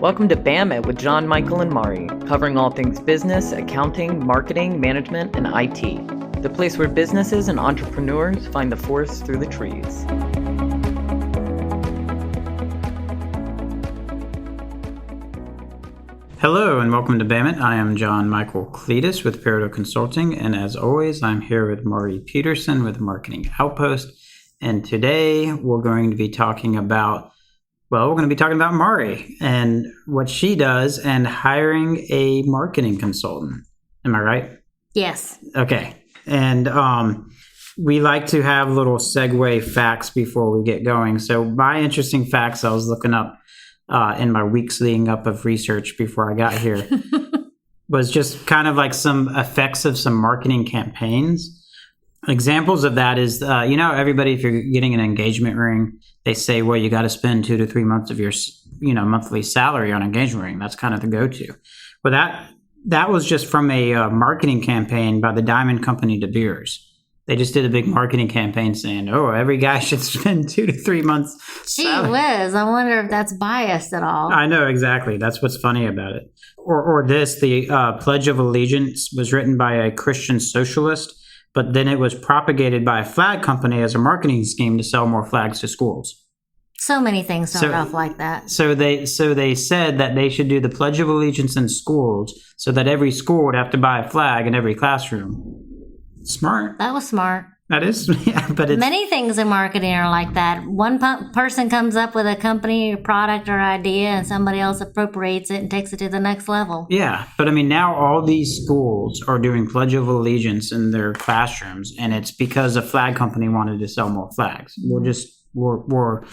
Welcome to BAM It with John, Michael, and Mari, covering all things business, accounting, marketing, management, and IT. The place where businesses and entrepreneurs find the forest through the trees. Hello and welcome to BAM It. I am John Michael Cletus with Peterson Consulting, and as always, I'm here with Mari Peterson with Marketing Outpost. And today we're going to be talking about Mari and what she does and hiring a marketing consultant. Am I right? Yes. Okay. And we like to have little segue facts before we get going. So my interesting facts I was looking up in my weeks leading up of research before I got here was just kind of like some effects of some marketing campaigns. Examples of that is, everybody, if you're getting an engagement ring, they say, well, you got to spend 2 to 3 months of your, monthly salary on engagement ring. That's kind of the go-to. Well, that was just from a marketing campaign by the Diamond Company De Beers. They just did a big marketing campaign saying, every guy should spend 2 to 3 months. Gee whiz, I wonder if that's biased at all. I know, exactly. That's what's funny about it. Or this, the Pledge of Allegiance was written by a Christian socialist, but then it was propagated by a flag company as a marketing scheme to sell more flags to schools. So many things start off like that. So they said that they should do the Pledge of Allegiance in schools so that every school would have to buy a flag in every classroom. Smart. That was smart. That is, yeah, but it's... Many things in marketing are like that. One person comes up with a company or product or idea and somebody else appropriates it and takes it to the next level. Yeah, but I mean, now all these schools are doing Pledge of Allegiance in their classrooms, and it's because a flag company wanted to sell more flags. We're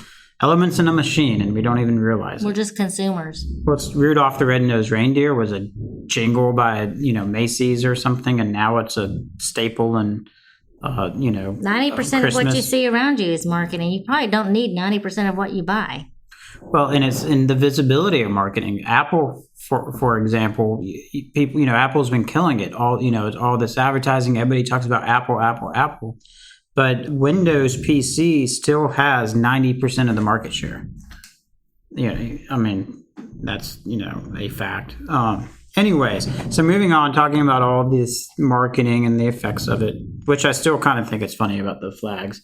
elements in a machine, and we don't even realize We're just consumers. What's Rudolph the Red-Nosed Reindeer was a jingle by, Macy's or something, and now it's a staple and 90% of what you see around you is marketing. You probably don't need 90% of what you buy. Well, and it's in the visibility of marketing. Apple, for example, people, Apple's been killing it. All this advertising. Everybody talks about Apple. But Windows PC still has 90% of the market share. That's, a fact. Anyways, so moving on, talking about all this marketing and the effects of it, which I still kind of think it's funny about the flags.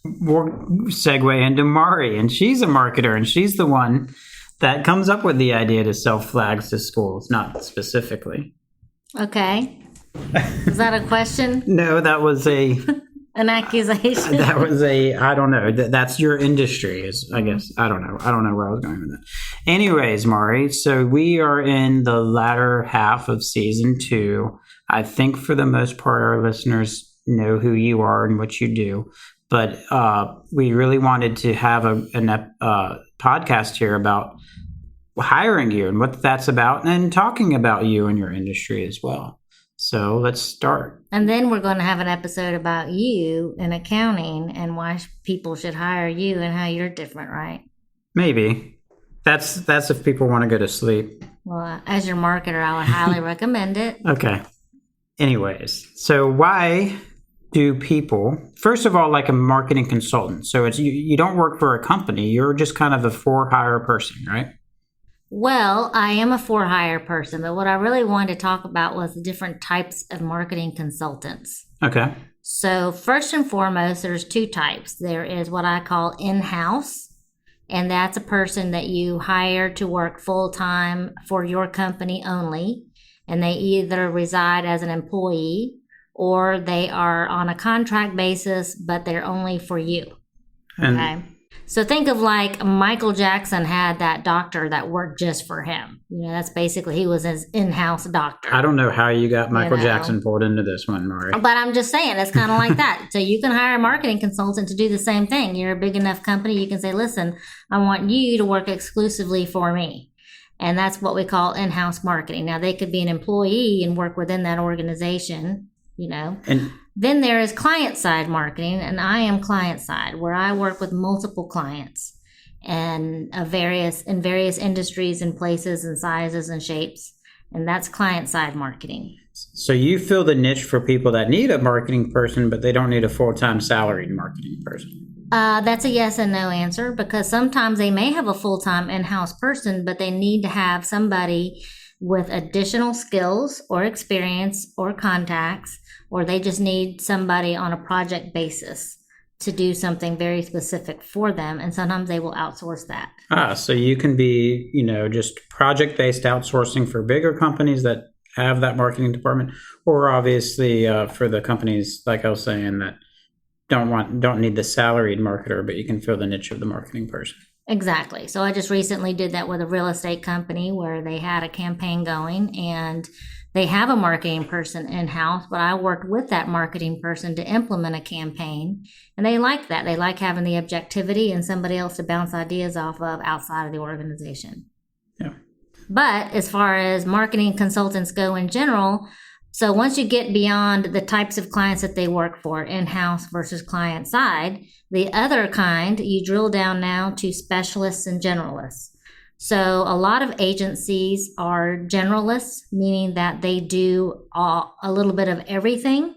We'll segue into Mari, and she's a marketer, and she's the one that comes up with the idea to sell flags to schools, not specifically. Okay. Is that a question? No, that was an accusation. That was I don't know. That's your industry, I guess. I don't know. I don't know where I was going with that. Anyways, Mari, so we are in the latter half of season 2. I think for the most part, our listeners know who you are and what you do. But we really wanted to have a podcast here about hiring you and what that's about and talking about you and your industry as well. So let's start. And then we're going to have an episode about you in accounting and why people should hire you and how you're different, right? People That's if people want to go to sleep. Well, as your marketer, I would highly recommend it. Okay. Anyways, so why do people, first of all, like a marketing consultant, so it's you don't work for a company, you're just kind of a for-hire person, right? Well, I am a for-hire person, but what I really wanted to talk about was the different types of marketing consultants. Okay. So first and foremost, there's 2 types. There is what I call in-house, and that's a person that you hire to work full-time for your company only, and they either reside as an employee or they are on a contract basis, but they're only for you. Okay. So think of like Michael Jackson had that doctor that worked just for him. That's basically, he was his in-house doctor. I don't know how you got Michael Jackson pulled into this one, Mari. But I'm just saying, it's kind of like that. So you can hire a marketing consultant to do the same thing. You're a big enough company, you can say, listen, I want you to work exclusively for me. And that's what we call in-house marketing. Now, they could be an employee and work within that organization, And then there is client-side marketing, and I am client-side, where I work with multiple clients and in various industries and places and sizes and shapes, and that's client-side marketing. So you fill the niche for people that need a marketing person, but they don't need a full-time salaried marketing person. That's a yes and no answer, because sometimes they may have a full-time in-house person, but they need to have somebody with additional skills or experience or contacts, or they just need somebody on a project basis to do something very specific for them. And sometimes they will outsource that. So you can be, just project-based outsourcing for bigger companies that have that marketing department, or obviously for the companies, like I was saying, that don't need the salaried marketer, but you can fill the niche of the marketing person. Exactly. So I just recently did that with a real estate company where they had a campaign going and they have a marketing person in-house, but I worked with that marketing person to implement a campaign. And they like that. They like having the objectivity and somebody else to bounce ideas off of outside of the organization. Yeah. But as far as marketing consultants go in general, so once you get beyond the types of clients that they work for, in-house versus client side, the other kind, you drill down now to specialists and generalists. So a lot of agencies are generalists, meaning that they do a little bit of everything.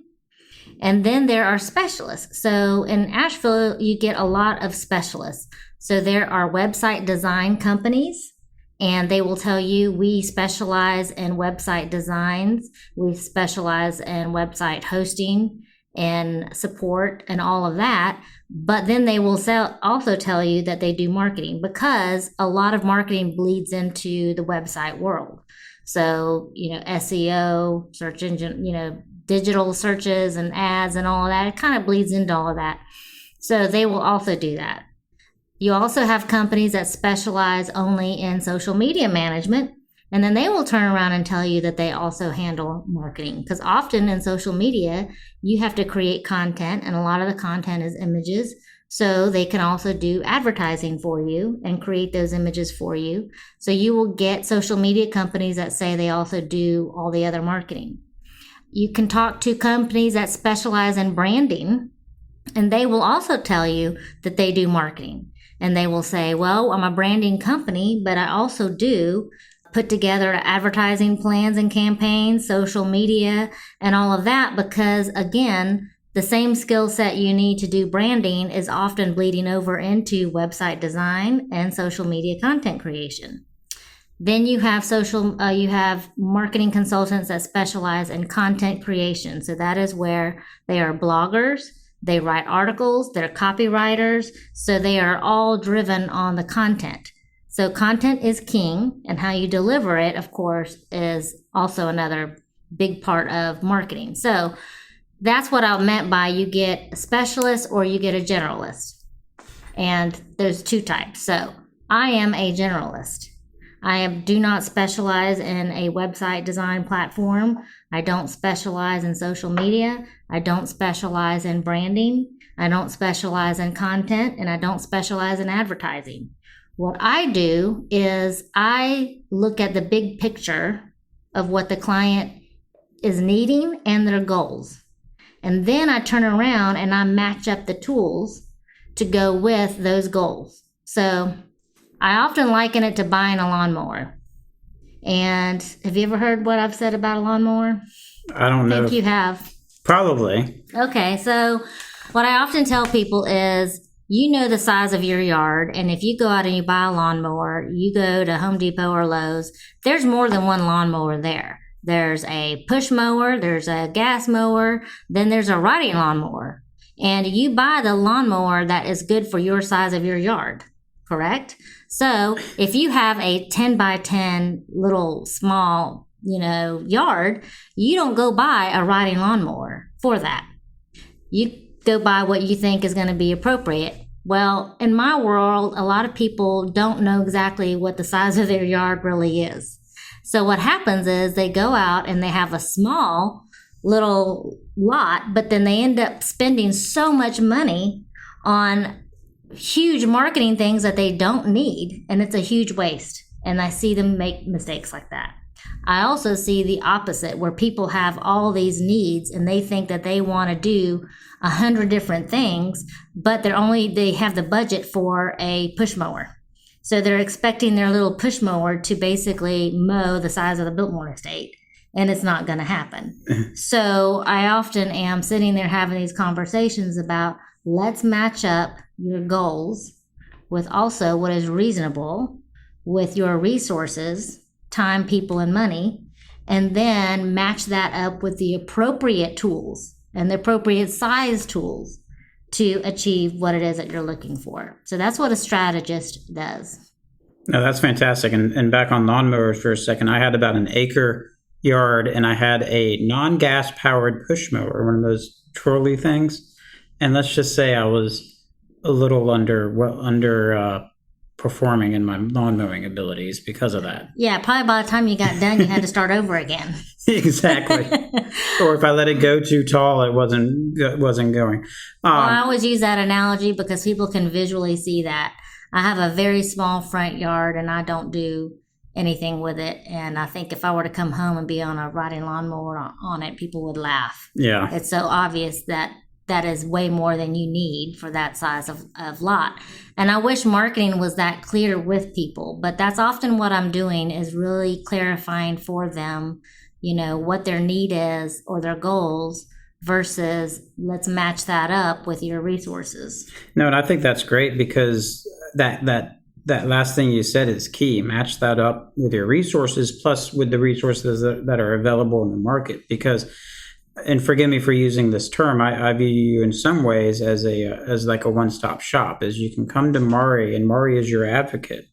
And then there are specialists. So in Asheville, you get a lot of specialists. So there are website design companies, and they will tell you, we specialize in website designs, we specialize in website hosting and support and all of that. But then they will also tell you that they do marketing, because a lot of marketing bleeds into the website world. So, SEO, search engine, digital searches and ads and all of that, it kind of bleeds into all of that. So they will also do that. You also have companies that specialize only in social media management, and then they will turn around and tell you that they also handle marketing. Because often in social media, you have to create content, and a lot of the content is images. So they can also do advertising for you and create those images for you. So you will get social media companies that say they also do all the other marketing. You can talk to companies that specialize in branding, and they will also tell you that they do marketing. And they will say, well, I'm a branding company, but I also do put together advertising plans and campaigns, social media, and all of that, because again, the same skill set you need to do branding is often bleeding over into website design and social media content creation. Then you have marketing consultants that specialize in content creation. So that is where they are bloggers. They write articles, they're copywriters, so they are all driven on the content. So content is king, and how you deliver it, of course, is also another big part of marketing. So that's what I meant by you get a specialist or you get a generalist. And there's two types. So I am a generalist. I do not specialize in a website design platform. I don't specialize in social media. I don't specialize in branding. I don't specialize in content, and I don't specialize in advertising. What I do is I look at the big picture of what the client is needing and their goals. And then I turn around and I match up the tools to go with those goals. So I often liken it to buying a lawnmower. And have you ever heard what I've said about a lawnmower? I don't know. I think you have. Probably. Okay, so what I often tell people is, you know the size of your yard, and if you go out and you buy a lawnmower, you go to Home Depot or Lowe's, there's more than one lawnmower there. There's a push mower, there's a gas mower, then there's a riding lawnmower. And you buy the lawnmower that is good for your size of your yard, correct? So if you have a 10 by 10 little small, yard, you don't go buy a riding lawnmower for that. You go buy what you think is going to be appropriate. Well, in my world, a lot of people don't know exactly what the size of their yard really is. So what happens is they go out and they have a small little lot, but then they end up spending so much money on huge marketing things that they don't need, and it's a huge waste. And I see them make mistakes like that. I also see the opposite, where people have all these needs and they think that they want to do 100 different things, but they have the budget for a push mower. So they're expecting their little push mower to basically mow the size of the Biltmore estate, and it's not going to happen. So I often am sitting there having these conversations about, let's match up your goals with also what is reasonable with your resources, time, people, and money, and then match that up with the appropriate tools and the appropriate size tools to achieve what it is that you're looking for. So that's what a strategist does. No, that's fantastic. And back on lawnmowers for a second, I had about an acre yard and I had a non-gas powered push mower, one of those trolley things. And let's just say I was a little under performing in my lawn mowing abilities because of that. Yeah, probably by the time you got done, you had to start over again. Exactly. Or if I let it go too tall, it wasn't going. Well, I always use that analogy because people can visually see that. I have a very small front yard and I don't do anything with it. And I think if I were to come home and be on a riding lawnmower on it, people would laugh. Yeah. It's so obvious that is way more than you need for that size of lot. And I wish marketing was that clear with people, but that's often what I'm doing is really clarifying for them, what their need is or their goals versus let's match that up with your resources. No, and I think that's great because that last thing you said is key. Match that up with your resources plus with the resources that are available in the market because, and forgive me for using this term, I view you in some ways as like a one-stop shop, as you can come to Mari and Mari is your advocate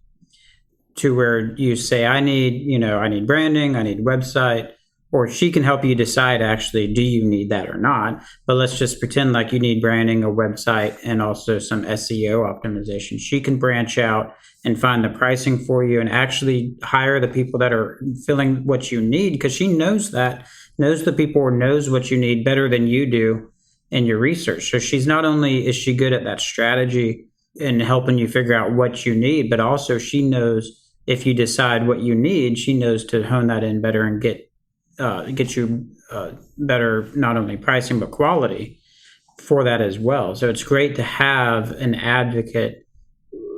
to where you say, I need branding, I need website, or she can help you decide actually, do you need that or not? But let's just pretend like you need branding, a website, and also some SEO optimization. She can branch out and find the pricing for you and actually hire the people that are filling what you need because she knows the people or knows what you need better than you do in your research. So she's not only is she good at that strategy and helping you figure out what you need, but also she knows if you decide what you need, she knows to hone that in better and get you better, not only pricing, but quality for that as well. So it's great to have an advocate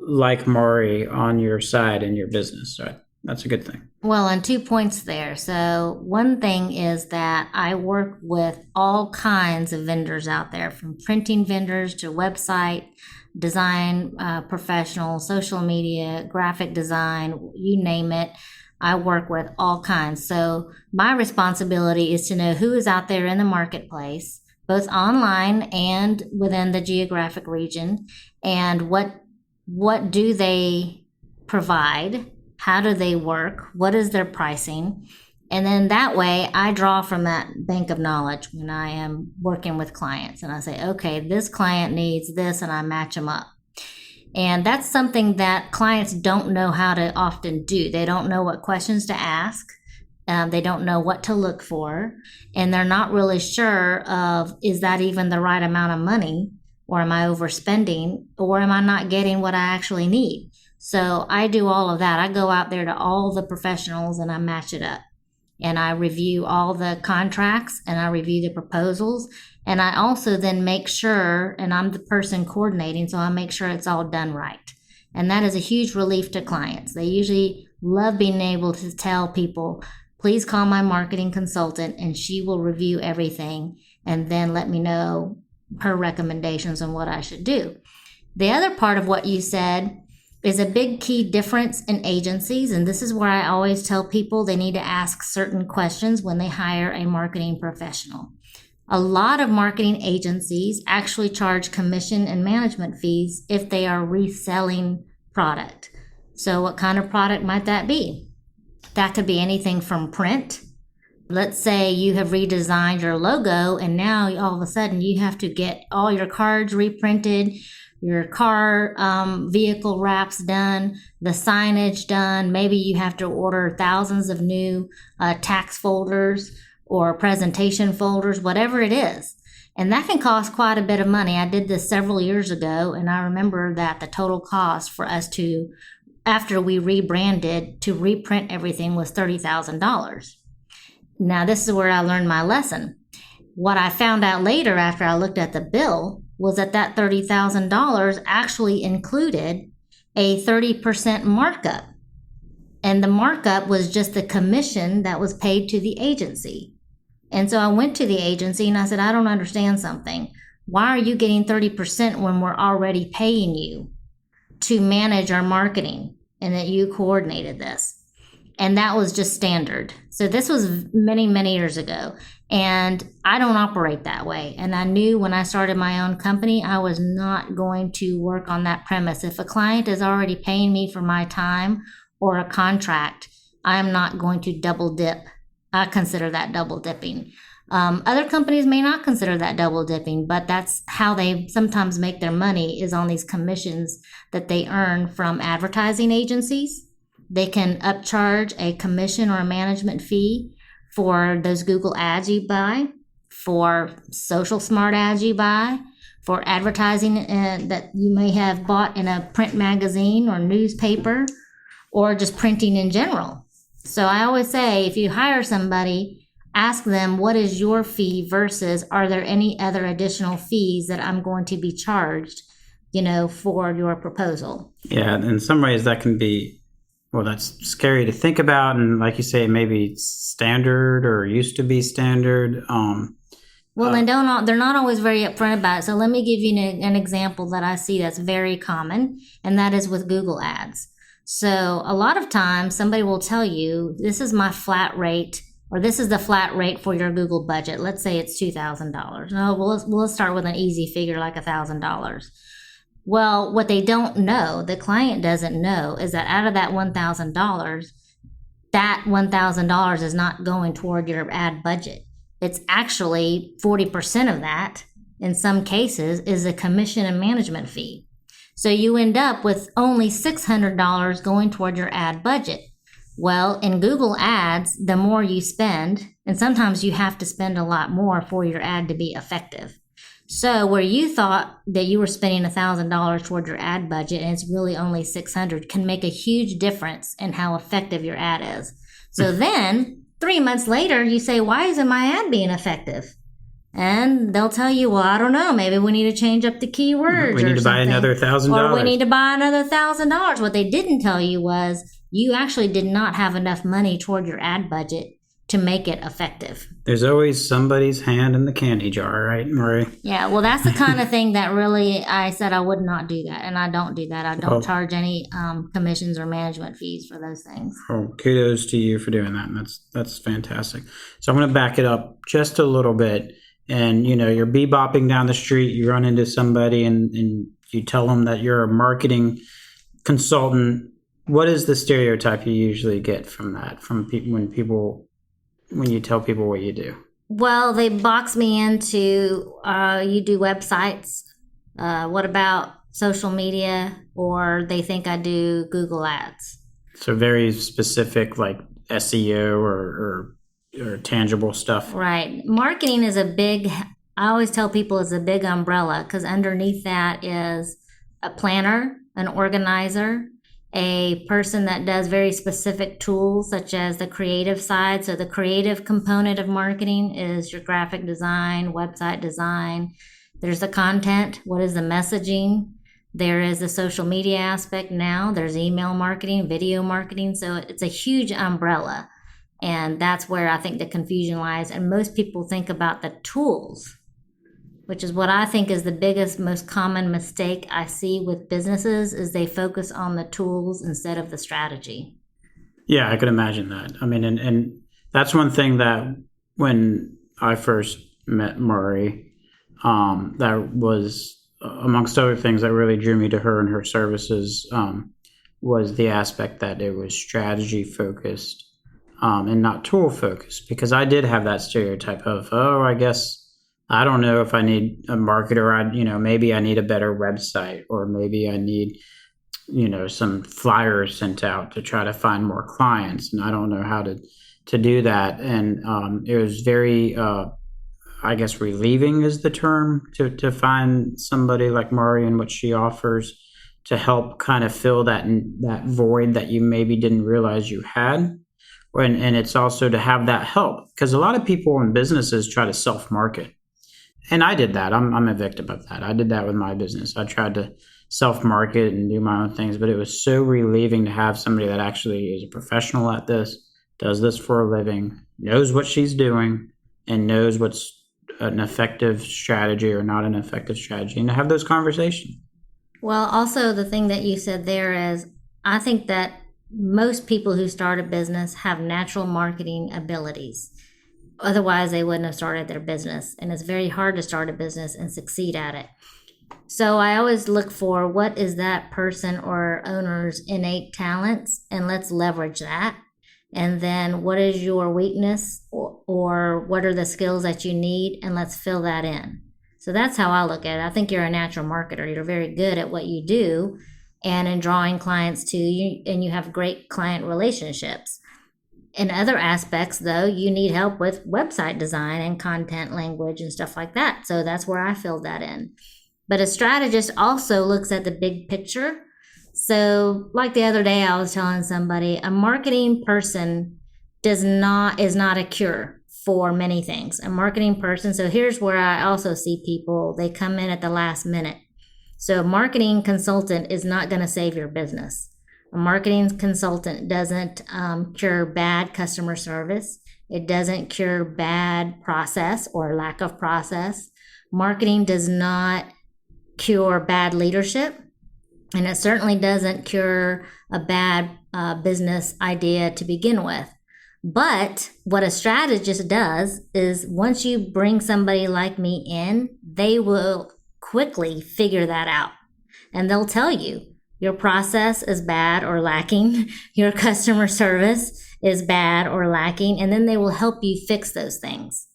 like Mari on your side in your business. So that's a good thing. Well, and 2 points there. So one thing is that I work with all kinds of vendors out there, from printing vendors to website design professionals, social media, graphic design, you name it. I work with all kinds. So my responsibility is to know who is out there in the marketplace, both online and within the geographic region, and what do they provide? How do they work? What is their pricing? And then that way I draw from that bank of knowledge when I am working with clients. And I say, okay, this client needs this, and I match them up. And that's something that clients don't know how to often do. They don't know what questions to ask. They don't know what to look for. And they're not really sure of, is that even the right amount of money? Or am I overspending? Or am I not getting what I actually need? So I do all of that. I go out there to all the professionals and I match it up. And I review all the contracts and I review the proposals. And I also then make sure, and I'm the person coordinating, so I make sure it's all done right. And that is a huge relief to clients. They usually love being able to tell people, please call my marketing consultant and she will review everything and then let me know her recommendations on what I should do. The other part of what you said is a big key difference in agencies. And this is where I always tell people they need to ask certain questions when they hire a marketing professional. A lot of marketing agencies actually charge commission and management fees if they are reselling product. So what kind of product might that be? That could be anything from print. Let's say you have redesigned your logo and now all of a sudden you have to get all your cards reprinted, your car vehicle wraps done, the signage done. Maybe you have to order thousands of new tax folders or presentation folders, whatever it is. And that can cost quite a bit of money. I did this several years ago, and I remember that the total cost for us to, after we rebranded, to reprint everything was $30,000. Now, this is where I learned my lesson. What I found out later after I looked at the bill was that $30,000 actually included a 30% markup. And the markup was just the commission that was paid to the agency. And so I went to the agency and I said, I don't understand something. why are you getting 30% when we're already paying you to manage our marketing and that you coordinated this? And that was just standard. So this was many, many years ago. And I don't operate that way. And I knew when I started my own company, I was not going to work on that premise. If a client is already paying me for my time or a contract, I'm not going to double dip. I consider that double dipping. Other companies may not consider that double dipping, but that's how they sometimes make their money, is on these commissions that they earn from advertising agencies. They can upcharge a commission or a management fee for those Google ads you buy, for social smart ads you buy, for advertising that you may have bought in a print magazine or newspaper, or just printing in general. So I always say, if you hire somebody, ask them, what is your fee versus are there any other additional fees that I'm going to be charged, for your proposal? Yeah, in some ways that can be, well, that's scary to think about. And like you say, maybe standard or used to be standard. They're not always very upfront about it. So let me give you an example that I see that's very common, and that is with Google ads. So a lot of times somebody will tell you, this is my flat rate, or this is the flat rate for your Google budget. Let's say it's $2,000. No, we'll start with an easy figure like $1,000. Well, what they don't know, the client doesn't know, is that out of that $1,000, that $1,000 is not going toward your ad budget. It's actually 40% of that, in some cases, is a commission and management fee. So you end up with only $600 going toward your ad budget. Well, in Google ads, the more you spend, and sometimes you have to spend a lot more for your ad to be effective. So where you thought that you were spending $1,000 toward your ad budget and it's really only $600, can make a huge difference in how effective your ad is. So then 3 months later, you say, why isn't my ad being effective? And they'll tell you, well, I don't know, maybe we need to change up the keywords. We need to buy another $1,000. Or we need to buy another $1,000. What they didn't tell you was you actually did not have enough money toward your ad budget to make it effective. There's always somebody's hand in the candy jar, right, Marie? Yeah, well, that's the kind of thing that really I said I would not do that, and I don't do that. I don't charge any commissions or management fees for those things. Oh, kudos to you for doing that, and that's fantastic. So I'm going to back it up just a little bit, and you're bebopping down the street, you run into somebody, and you tell them that you're a marketing consultant. What is the stereotype you usually get from that, from people when you tell people what you do? Well, they box me into, you do websites. What about social media? Or they think I do Google ads. So very specific, like SEO or tangible stuff. Right. Marketing is I always tell people, is a big umbrella, because underneath that is a planner, an organizer, a person that does very specific tools, such as the creative side. So the creative component of marketing is your graphic design, website design. There's the content. What is the messaging? There is the social media aspect now. There's email marketing, video marketing. So it's a huge umbrella. And that's where I think the confusion lies. And most people think about the tools, which is what I think is the biggest, most common mistake I see with businesses, is they focus on the tools instead of the strategy. Yeah, I could imagine that. I mean, and that's one thing that when I first met Murray, that was, amongst other things that really drew me to her and her services, was the aspect that it was strategy focused and not tool focused. Because I did have that stereotype of, I don't know if I need a marketer. Maybe I need a better website, or maybe I need, some flyers sent out to try to find more clients, and I don't know how to do that. And it was very, relieving is the term, to find somebody like Mari and what she offers to help kind of fill that void that you maybe didn't realize you had. And it's also to have that help, because a lot of people in businesses try to self-market. And I did that. I'm a victim of that. I did that with my business. I tried to self-market and do my own things, but it was so relieving to have somebody that actually is a professional at this, does this for a living, knows what she's doing, and knows what's an effective strategy or not an effective strategy, and to have those conversations. Well, also the thing that you said there is, I think that most people who start a business have natural marketing abilities. Otherwise, they wouldn't have started their business. And it's very hard to start a business and succeed at it. So I always look for what is that person or owner's innate talents, and let's leverage that. And then what is your weakness, or what are the skills that you need, and let's fill that in. So that's how I look at it. I think you're a natural marketer. You're very good at what you do and in drawing clients to you, and you have great client relationships. In other aspects, though, you need help with website design and content language and stuff like that. So that's where I filled that in. But a strategist also looks at the big picture. So like the other day, I was telling somebody, a marketing person is not a cure for many things. A marketing person, so here's where I also see people, they come in at the last minute. So a marketing consultant is not going to save your business. A marketing consultant doesn't cure bad customer service. It doesn't cure bad process or lack of process. Marketing does not cure bad leadership. And it certainly doesn't cure a bad business idea to begin with. But what a strategist does is once you bring somebody like me in, they will quickly figure that out. And they'll tell you your process is bad or lacking, your customer service is bad or lacking, and then they will help you fix those things.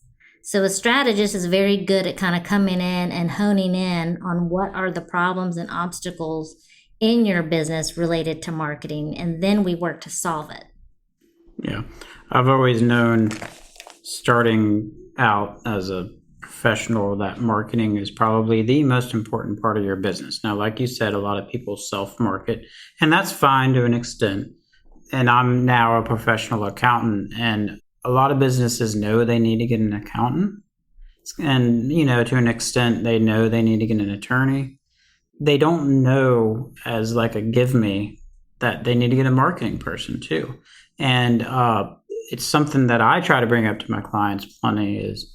So a strategist is very good at kind of coming in and honing in on what are the problems and obstacles in your business related to marketing, and then we work to solve it. Yeah. I've always known, starting out as a professional, that marketing is probably the most important part of your business. Now, like you said, a lot of people self-market, and that's fine to an extent. And I'm now a professional accountant, and a lot of businesses know they need to get an accountant. And, to an extent, they know they need to get an attorney. They don't know, as like a give me, that they need to get a marketing person too. And it's something that I try to bring up to my clients plenty is,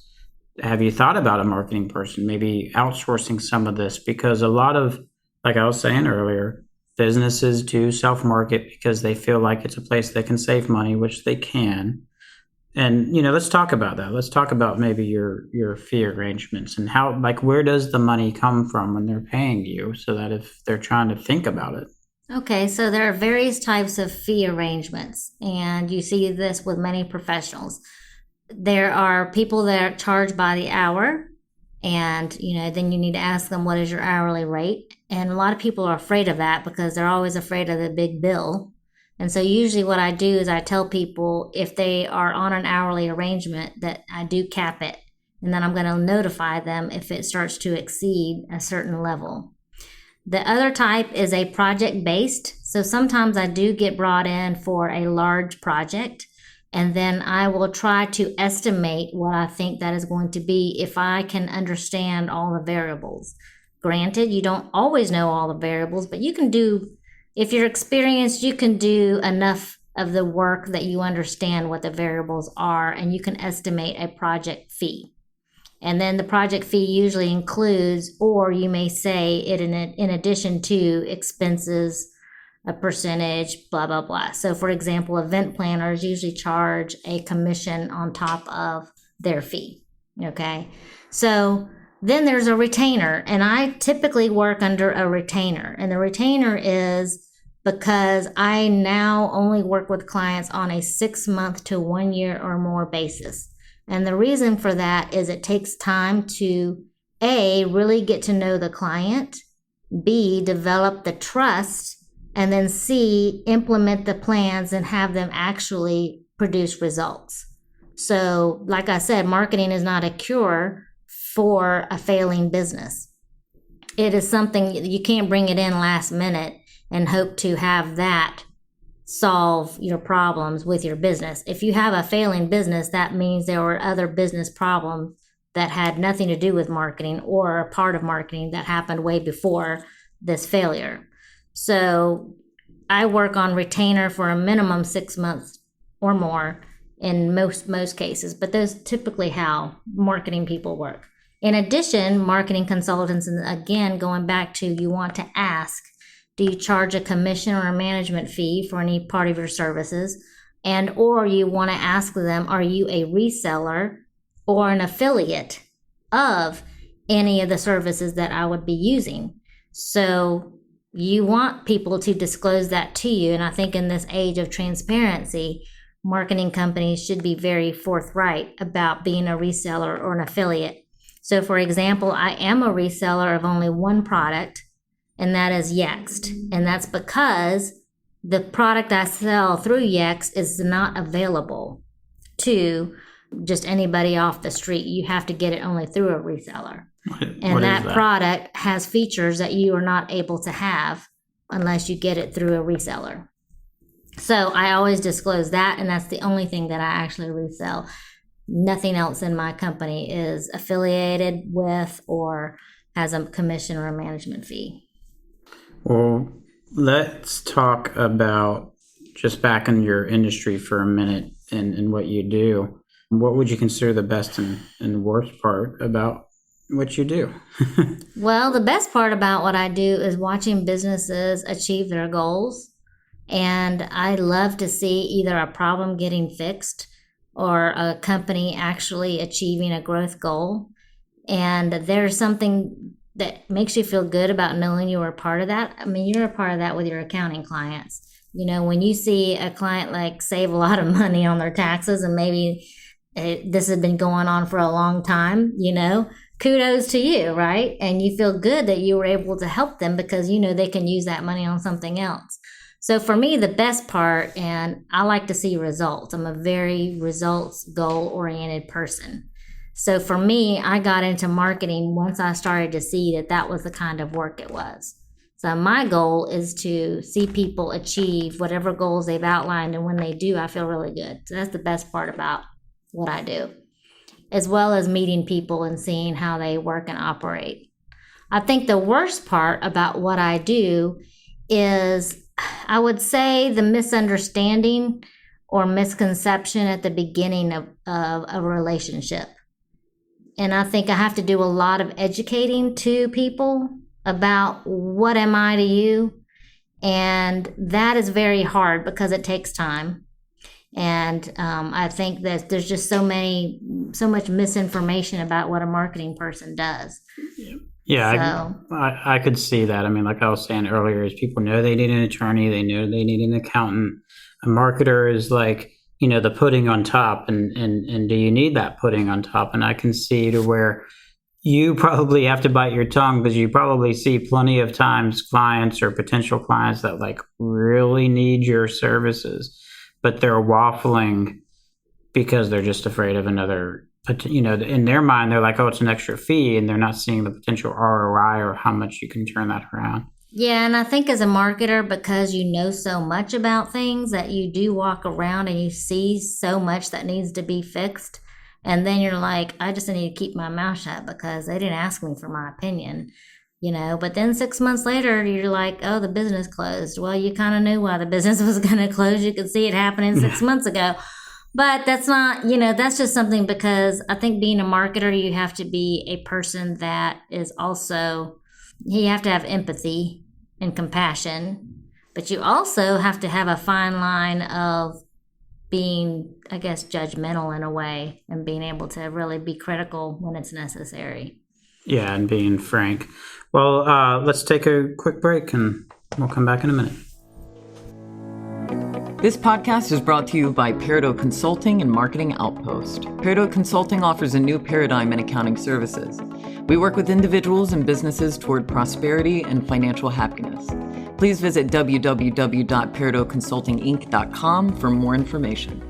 have you thought about a marketing person, maybe outsourcing some of this? Because a lot of, like I was saying earlier, businesses do self-market because they feel like it's a place they can save money, which they can. And, let's talk about that. Let's talk about maybe your fee arrangements and how, like, where does the money come from when they're paying you, so that if they're trying to think about it. Okay, so there are various types of fee arrangements, and you see this with many professionals. There are people that are charged by the hour, and, then you need to ask them, what is your hourly rate? And a lot of people are afraid of that because they're always afraid of the big bill. And so usually what I do is I tell people, if they are on an hourly arrangement, that I do cap it. And then I'm going to notify them if it starts to exceed a certain level. The other type is a project-based. So sometimes I do get brought in for a large project, and then I will try to estimate what I think that is going to be if I can understand all the variables. Granted, you don't always know all the variables, but you can do, if you're experienced, you can do enough of the work that you understand what the variables are, and you can estimate a project fee. And then the project fee usually includes, or you may say it in addition to, expenses, a percentage, blah, blah, blah. So for example, event planners usually charge a commission on top of their fee. Okay. So then there's a retainer, and I typically work under a retainer. And the retainer is because I now only work with clients on a 6 month to 1 year or more basis. And the reason for that is it takes time to A, really get to know the client, B, develop the trust, and then C, implement the plans and have them actually produce results. So like I said, marketing is not a cure for a failing business. It is something you can't bring it in last minute and hope to have that solve your problems with your business. If you have a failing business, that means there were other business problems that had nothing to do with marketing or a part of marketing that happened way before this failure. So I work on retainer for a minimum 6 months or more. in most cases, but those typically how marketing people work. In addition, marketing consultants, and again, going back to you want to ask, do you charge a commission or a management fee for any part of your services? And or you want to ask them, are you a reseller or an affiliate of any of the services that I would be using? So you want people to disclose that to you. And I think in this age of transparency, marketing companies should be very forthright about being a reseller or an affiliate. So for example, I am a reseller of only one product, and that is Yext. And that's because the product I sell through Yext is not available to just anybody off the street. You have to get it only through a reseller. And that product has features that you are not able to have unless you get it through a reseller. So I always disclose that, and that's the only thing that I actually resell. Nothing else in my company is affiliated with or has a commission or a management fee. Well, let's talk about just back in your industry for a minute and what you do. What would you consider the best and worst part about what you do? Well, the best part about what I do is watching businesses achieve their goals. And I love to see either a problem getting fixed or a company actually achieving a growth goal. And there's something that makes you feel good about knowing you were a part of that. I mean, you're a part of that with your accounting clients. You know, when you see a client like save a lot of money on their taxes, and maybe this has been going on for a long time, you know, kudos to you, right? And you feel good that you were able to help them because, you know, they can use that money on something else. So for me, the best part, and I like to see results. I'm a very results goal-oriented person. So for me, I got into marketing once I started to see that that was the kind of work it was. So my goal is to see people achieve whatever goals they've outlined, and when they do, I feel really good. So that's the best part about what I do, as well as meeting people and seeing how they work and operate. I think the worst part about what I do is, I would say, the misunderstanding or misconception at the beginning of a relationship. And I think I have to do a lot of educating to people about what am I to you. And that is very hard because it takes time. And I think that there's just so much misinformation about what a marketing person does. Yeah, so, I could see that. I mean, like I was saying earlier, is people know they need an attorney, they know they need an accountant. A marketer is like, you know, the pudding on top, and do you need that pudding on top? And I can see to where you probably have to bite your tongue because you probably see plenty of times clients or potential clients that like really need your services, but they're waffling because they're just afraid of another. But, you know, in their mind, they're like, oh, it's an extra fee, and they're not seeing the potential ROI or how much you can turn that around. Yeah, and I think as a marketer, because you know so much about things, that you do walk around and you see so much that needs to be fixed. And then you're like, I just need to keep my mouth shut because they didn't ask me for my opinion, you know. But then 6 months later, you're like, oh, the business closed. Well, you kind of knew why the business was going to close. You could see it happening 6 months ago. But that's not, you know, that's just something, because I think being a marketer, you have to be a person that is also, you have to have empathy and compassion, but you also have to have a fine line of being, I guess, judgmental in a way, and being able to really be critical when it's necessary. Yeah, and being frank. Well, let's take a quick break and we'll come back in a minute. This podcast is brought to you by Peterson Consulting and Marketing Outpost. Peterson Consulting offers a new paradigm in accounting services. We work with individuals and businesses toward prosperity and financial happiness. Please visit www.peridotconsultinginc.com for more information.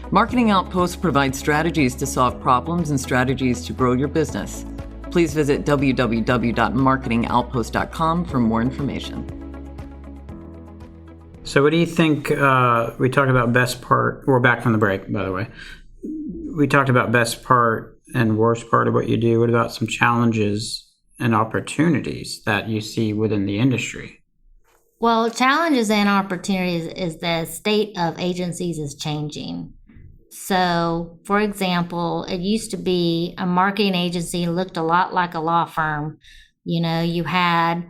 Marketing Outpost provides strategies to solve problems and strategies to grow your business. Please visit www.marketingoutpost.com for more information. So what do you think, we talked about best part, we're back from the break, by the way. We talked about best part and worst part of what you do. What about some challenges and opportunities that you see within the industry? Well, challenges and opportunities is the state of agencies is changing. So, for example, it used to be a marketing agency looked a lot like a law firm. You had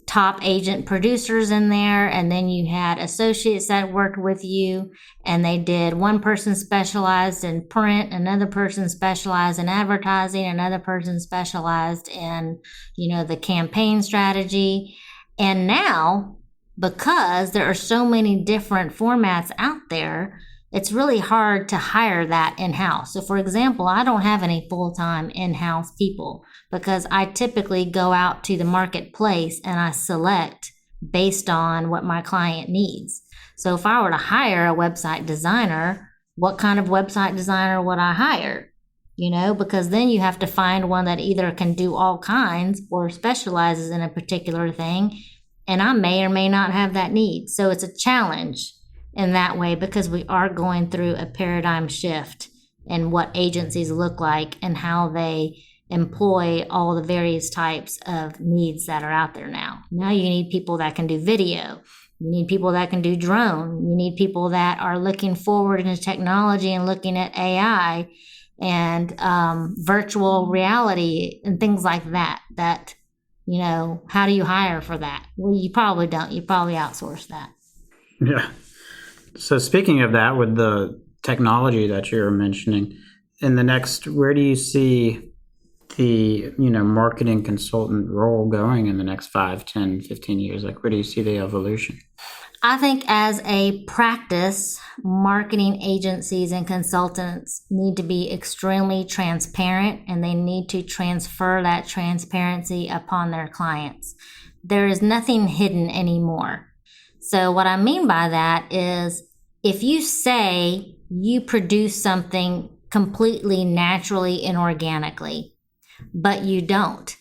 top agent producers in there, and then you had associates that worked with you, and they did, one person specialized in print, another person specialized in advertising, another person specialized in the campaign strategy. And now, because there are so many different formats out there, it's really hard to hire that in-house. So for example, I don't have any full-time in-house people because I typically go out to the marketplace and I select based on what my client needs. So if I were to hire a website designer, what kind of website designer would I hire? Because then you have to find one that either can do all kinds or specializes in a particular thing, and I may or may not have that need. So it's a challenge in that way because we are going through a paradigm shift in what agencies look like and how they employ all the various types of needs that are out there now. Now you need people that can do video. You need people that can do drone. You need people that are looking forward into technology and looking at AI and virtual reality and things like that. How do you hire for that? Well, you probably don't. You probably outsource that. Yeah. So speaking of that, with the technology that you're mentioning, where do you see the, marketing consultant role going in the next 5, 10, 15 years? Like, where do you see the evolution? I think as a practice, marketing agencies and consultants need to be extremely transparent, and they need to transfer that transparency upon their clients. There is nothing hidden anymore. So what I mean by that is if you say you produce something completely naturally and organically, but you don't,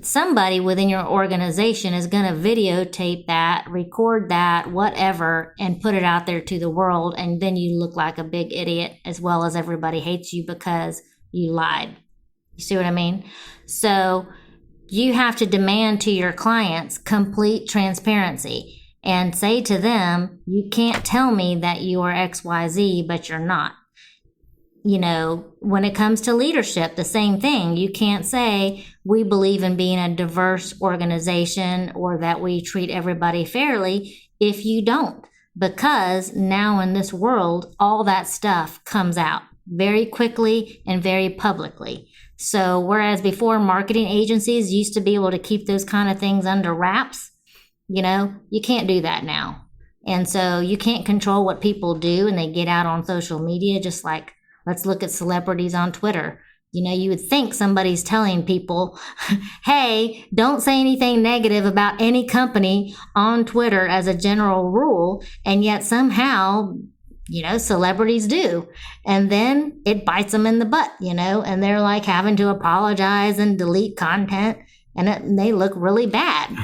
somebody within your organization is going to videotape that, record that, whatever, and put it out there to the world. And then you look like a big idiot, as well as everybody hates you because you lied. You see what I mean? So you have to demand to your clients complete transparency and say to them, you can't tell me that you are XYZ, but you're not. When it comes to leadership, the same thing. You can't say we believe in being a diverse organization or that we treat everybody fairly if you don't, because now in this world, all that stuff comes out very quickly and very publicly. So whereas before marketing agencies used to be able to keep those kind of things under wraps, you can't do that now. And so you can't control what people do, and they get out on social media, just like, let's look at celebrities on Twitter. You would think somebody's telling people, hey, don't say anything negative about any company on Twitter as a general rule. And yet somehow, celebrities do. And then it bites them in the butt, and they're like having to apologize and delete content. And they look really bad.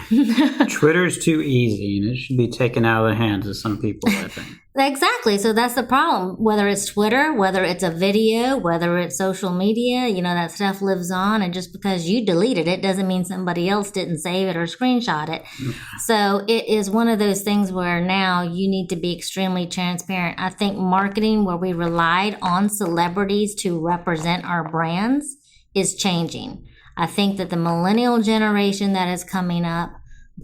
Twitter's too easy, and it should be taken out of the hands of some people, I think. Exactly. So that's the problem. Whether it's Twitter, whether it's a video, whether it's social media, that stuff lives on. And just because you deleted it doesn't mean somebody else didn't save it or screenshot it. Yeah. So it is one of those things where now you need to be extremely transparent. I think marketing, where we relied on celebrities to represent our brands, is changing. I think that the millennial generation that is coming up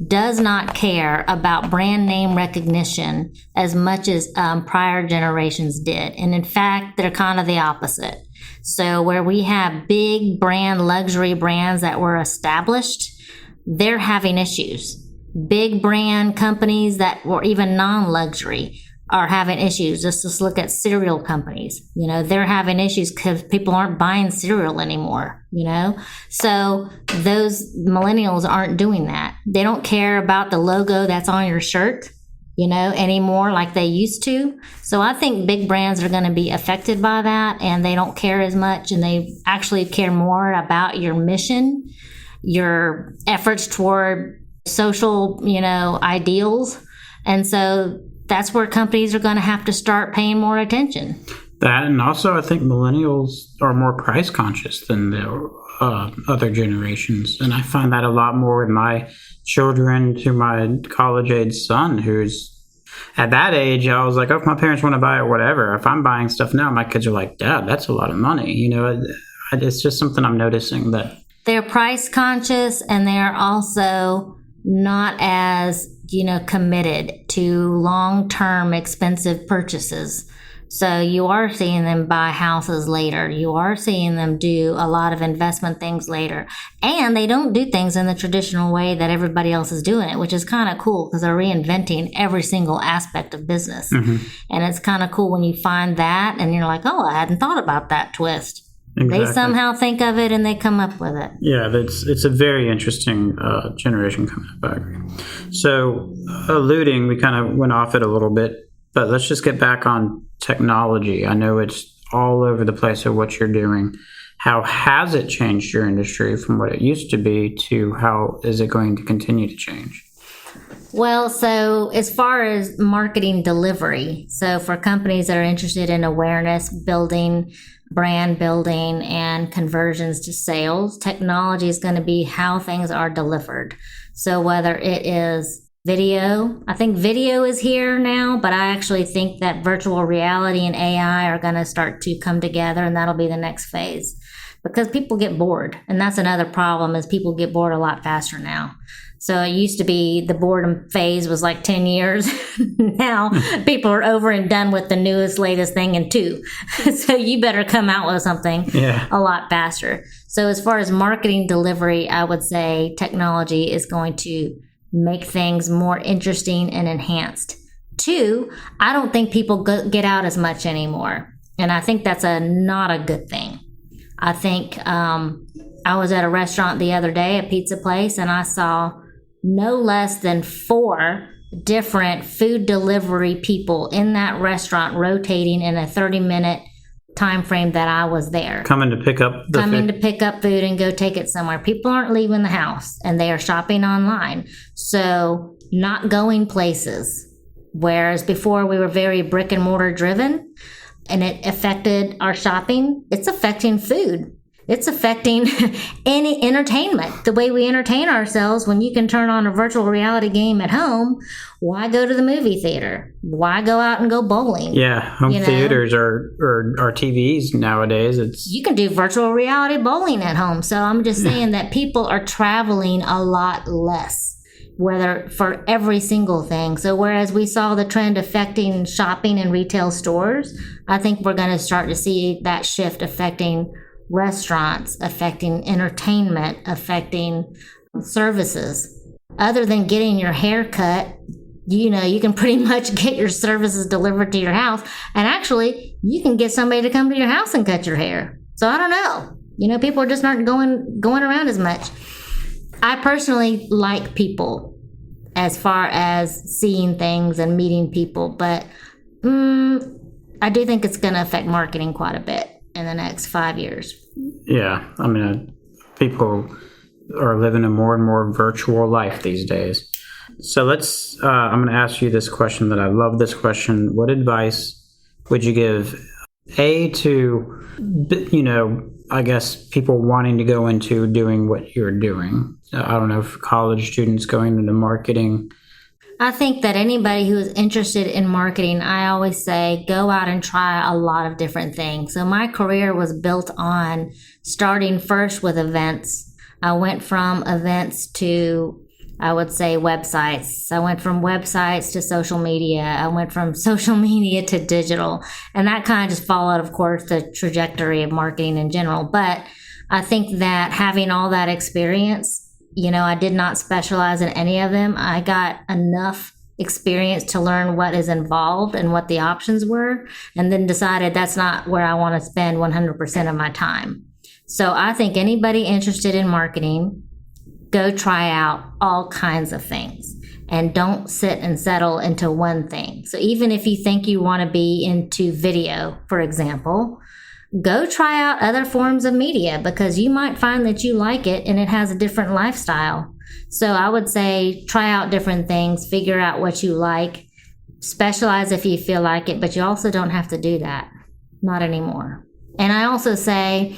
does not care about brand name recognition as much as prior generations did. And in fact, they're kind of the opposite. So where we have big brand, luxury brands that were established, they're having issues. Big brand companies that were even non-luxury are having issues. Just look at cereal companies. They're having issues because people aren't buying cereal anymore, So those millennials aren't doing that. They don't care about the logo that's on your shirt, anymore like they used to. So I think big brands are going to be affected by that, and they don't care as much, and they actually care more about your mission, your efforts toward social, ideals. And so that's where companies are going to have to start paying more attention. That, and also I think millennials are more price conscious than the other generations. And I find that a lot more with my children to my college-age son, who's at that age, I was like, oh, if my parents want to buy it, whatever. If I'm buying stuff now, my kids are like, Dad, that's a lot of money. It's just something I'm noticing that they're price conscious, and they are also not as, committed to long-term expensive purchases. So you are seeing them buy houses later. You are seeing them do a lot of investment things later. And they don't do things in the traditional way that everybody else is doing it, which is kind of cool because they're reinventing every single aspect of business. And it's kind of cool when you find that and you're like, oh, I hadn't thought about that twist. Exactly. They somehow think of it and they come up with it. Yeah, it's a very interesting generation coming up, I agree. So alluding, we kind of went off it a little bit, but let's just get back on technology. I know it's all over the place of what you're doing. How has it changed your industry from what it used to be to how is it going to continue to change? Well, so as far as marketing delivery, so for companies that are interested in awareness building, brand building, and conversions to sales, technology is going to be how things are delivered. So whether it is video, I think video is here now, but I actually think that virtual reality and AI are going to start to come together, and that'll be the next phase. Because people get bored, and that's another problem is people get bored a lot faster now. So it used to be the boredom phase was like 10 years. Now people are over and done with the newest, latest thing in 2. So you better come out with something a lot faster. So as far as marketing delivery, I would say technology is going to make things more interesting and enhanced. 2, I don't think people get out as much anymore. And I think that's not a good thing. I think I was at a restaurant the other day, a pizza place, and I saw no less than 4 different food delivery people in that restaurant rotating in a 30-minute time frame that I was there. Coming to pick up food and go take it somewhere. People aren't leaving the house, and they are shopping online. So not going places. Whereas before we were very brick and mortar driven, and it affected our shopping, it's affecting food. It's affecting any entertainment, the way we entertain ourselves. When you can turn on a virtual reality game at home, why go to the movie theater? Why go out and go bowling? Yeah, home theaters or TVs nowadays. You can do virtual reality bowling at home. So I'm just saying that people are traveling a lot less, whether for every single thing. So whereas we saw the trend affecting shopping in retail stores, I think we're going to start to see that shift affecting restaurants, affecting entertainment, affecting services. Other than getting your hair cut, you can pretty much get your services delivered to your house. And actually, you can get somebody to come to your house and cut your hair. So I don't know. People are just not going around as much. I personally like people as far as seeing things and meeting people, but I do think it's going to affect marketing quite a bit in the next 5 years. Yeah, I mean, people are living a more and more virtual life these days. So I'm going to ask you this question that I love this question. What advice would you give, to, I guess, people wanting to go into doing what you're doing? I don't know, if college students going into marketing. I think that anybody who is interested in marketing, I always say, go out and try a lot of different things. So my career was built on starting first with events. I went from events to, I would say, websites. I went from websites to social media. I went from social media to digital. And that kind of just followed, of course, the trajectory of marketing in general. But I think that having all that experience, I did not specialize in any of them. I got enough experience to learn what is involved and what the options were, and then decided that's not where I want to spend 100% of my time. So I think anybody interested in marketing, go try out all kinds of things and don't sit and settle into one thing. So even if you think you want to be into video, for example, go try out other forms of media because you might find that you like it and it has a different lifestyle. So I would say try out different things, figure out what you like, specialize if you feel like it, but you also don't have to do that. Not anymore. And I also say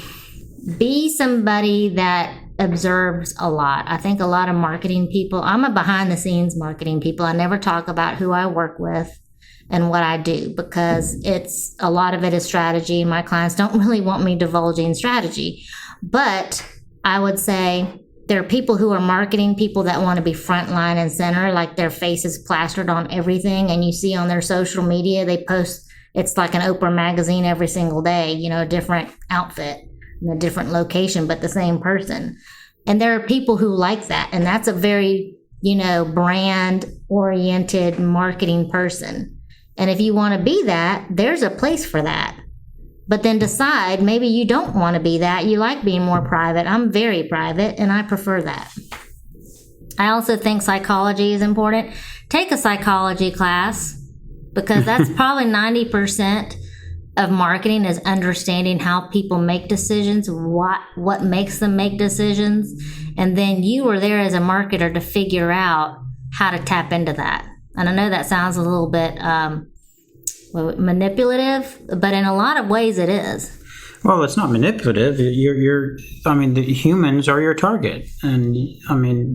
be somebody that observes a lot. I think a lot of marketing people, I'm a behind the scenes marketing people. I never talk about who I work with and what I do, because a lot of it is strategy. My clients don't really want me divulging strategy. But I would say there are people who are marketing people that want to be frontline and center, like their face is plastered on everything. And you see on their social media, they post, it's like an Oprah magazine every single day, a different outfit in a different location, but the same person. And there are people who like that. And that's a very, brand oriented marketing person. And if you want to be that, there's a place for that. But then decide, maybe you don't want to be that. You like being more private. I'm very private, and I prefer that. I also think psychology is important. Take a psychology class, because that's probably 90% of marketing is understanding how people make decisions, what makes them make decisions. And then you are there as a marketer to figure out how to tap into that. And I know that sounds a little bit manipulative, but in a lot of ways it is. Well, it's not manipulative. The humans are your target. And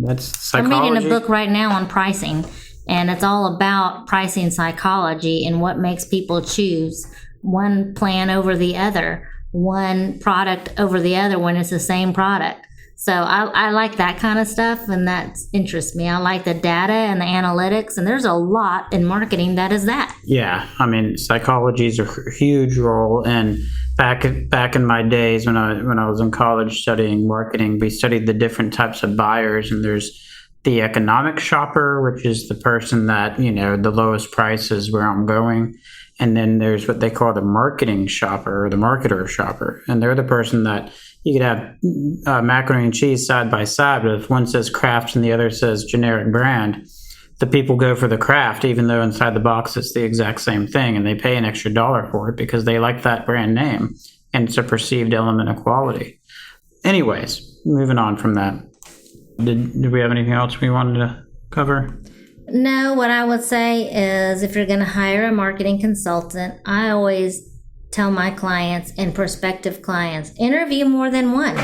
that's psychology. I'm reading a book right now on pricing, and it's all about pricing psychology and what makes people choose one plan over the other, one product over the other when it's the same product. So I like that kind of stuff, and that interests me. I like the data and the analytics, and there's a lot in marketing that is that. Yeah, psychology is a huge role. And back in my days when I was in college studying marketing, we studied the different types of buyers, and there's the economic shopper, which is the person that, the lowest price is where I'm going. And then there's what they call the marketing shopper, or the marketer shopper. And they're the person that you could have macaroni and cheese side by side, but if one says Kraft and the other says generic brand, the people go for the Kraft, even though inside the box it's the exact same thing, and they pay an extra $1 for it because they like that brand name, and it's a perceived element of quality. Anyways, moving on from that. Did we have anything else we wanted to cover? No, what I would say is if you're going to hire a marketing consultant, I always tell my clients and prospective clients, interview more than one.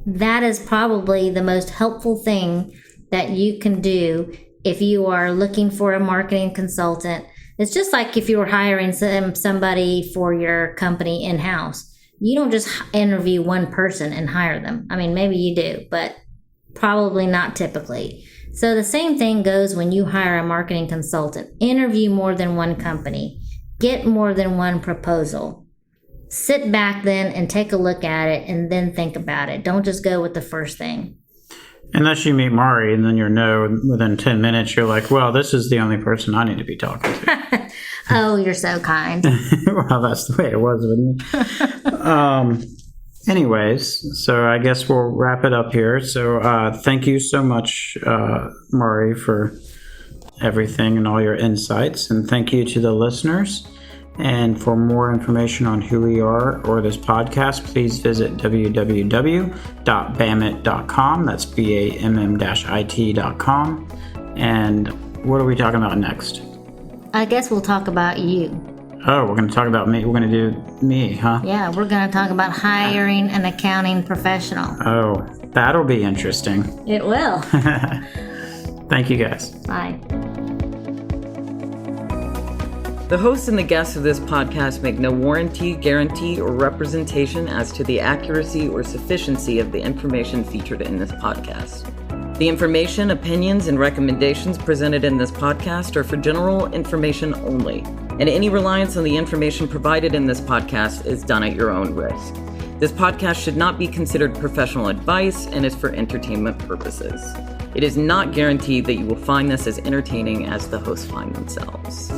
That is probably the most helpful thing that you can do if you are looking for a marketing consultant. It's just like if you were hiring somebody for your company in-house. You don't just interview one person and hire them. Maybe you do, but probably not typically. So the same thing goes when you hire a marketing consultant. Interview more than one company. Get more than one proposal. Sit back then and take a look at it and then think about it. Don't just go with the first thing. Unless you meet Mari and then within 10 minutes, you're like, well, this is the only person I need to be talking to. Oh, you're so kind. Well, that's the way it was with me. Anyways, so I guess we'll wrap it up here. So thank you so much, Mari, for everything and all your insights. And thank you to the listeners. And for more information on who we are or this podcast, please visit www.bammit.com. That's BAMM-IT.com. And what are we talking about next? I guess we'll talk about you. Oh, we're going to talk about me. We're going to do me, huh? Yeah, we're going to talk about hiring an accounting professional. Oh, that'll be interesting. It will. Thank you, guys. Bye. The hosts and the guests of this podcast make no warranty, guarantee, or representation as to the accuracy or sufficiency of the information featured in this podcast. The information, opinions, and recommendations presented in this podcast are for general information only, and any reliance on the information provided in this podcast is done at your own risk. This podcast should not be considered professional advice and is for entertainment purposes. It is not guaranteed that you will find this as entertaining as the hosts find themselves.